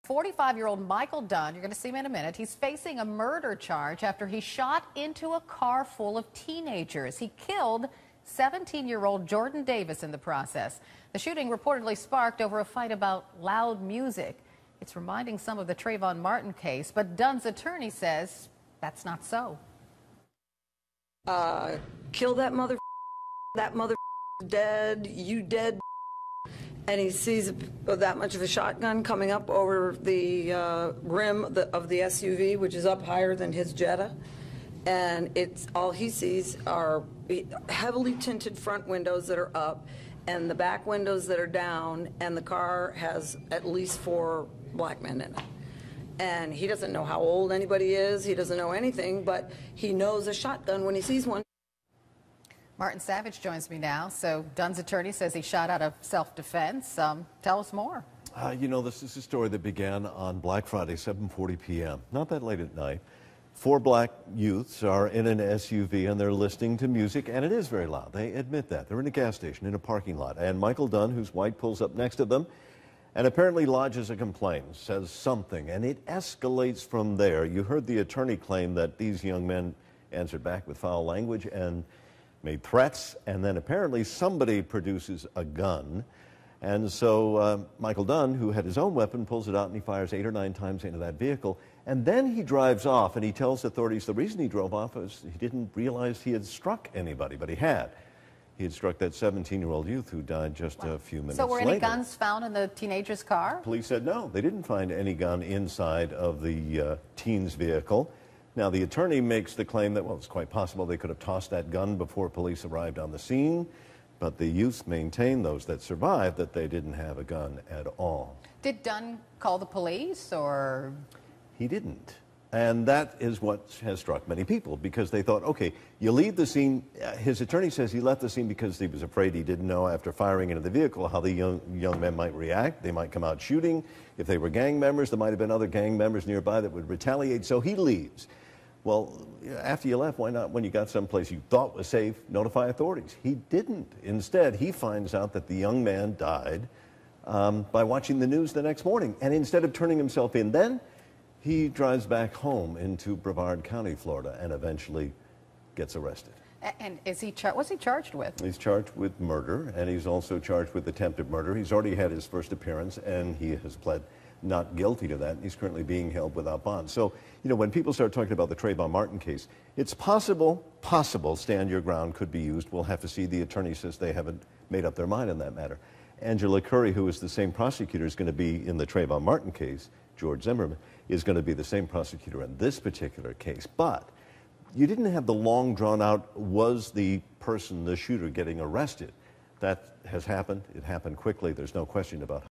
45-year-old Michael Dunn, you're going to see him in a minute, he's facing a murder charge after he shot into a car full of teenagers. He killed 17-year-old Jordan Davis in the process. The shooting reportedly sparked over a fight about loud music. It's reminding some of the Trayvon Martin case, but Dunn's attorney says that's not so. Kill that mother dead, you dead. And he sees that much of a shotgun coming up over the rim of the SUV, which is up higher than his Jetta. And it's all he sees are heavily tinted front windows that are up and the back windows that are down, and the car has at least 4 black men in it. And he doesn't know how old anybody is, he doesn't know anything, but he knows a shotgun when he sees one. Martin Savage joins me now. So Dunn's attorney says he shot out of self-defense. Tell us more. You know, this is a story that began on Black Friday, 7:40 p.m., not that late at night. 4 black youths are in an SUV and they're listening to music, and it is very loud. They admit that. They're in a gas station in a parking lot, and Michael Dunn, who's white, pulls up next to them and apparently lodges a complaint, says something, and it escalates from there. You heard the attorney claim that these young men answered back with foul language and made threats, and then apparently somebody produces a gun. And so Michael Dunn, who had his own weapon, pulls it out and he fires 8 or 9 times into that vehicle. And then he drives off, and he tells authorities the reason he drove off was he didn't realize he had struck anybody, but he had. He had struck that 17-year-old youth who died just a few minutes later. So were any guns found in the teenager's car? Police said no, they didn't find any gun inside of the teen's vehicle. Now, the attorney makes the claim that, well, it's quite possible they could have tossed that gun before police arrived on the scene, but the youths maintain, those that survived, that they didn't have a gun at all. Did Dunn call the police, or? He didn't. And that is what has struck many people, because they thought, okay, you leave the scene. His attorney says he left the scene because he was afraid, he didn't know after firing into the vehicle how the young men might react. They might come out shooting. If they were gang members, there might have been other gang members nearby that would retaliate, so he leaves. Well, after you left, why not, when you got someplace you thought was safe, notify authorities? He didn't. Instead, he finds out that the young man died by watching the news the next morning. And instead of turning himself in then, he drives back home into Brevard County, Florida, and eventually gets arrested. And is he what's he charged with? He's charged with murder, and he's also charged with attempted murder. He's already had his first appearance, and he has pled not guilty to that. He's currently being held without bond. So, you know, when people start talking about the Trayvon Martin case, it's possible stand your ground could be used. We'll have to see. The attorney says they haven't made up their mind on that matter. Angela Curry, who is the same prosecutor, is going to be in the Trayvon Martin case. George Zimmerman is going to be the same prosecutor in this particular case. But you didn't have the long drawn out, was the person, the shooter, getting arrested. That has happened. It happened quickly. There's no question about it.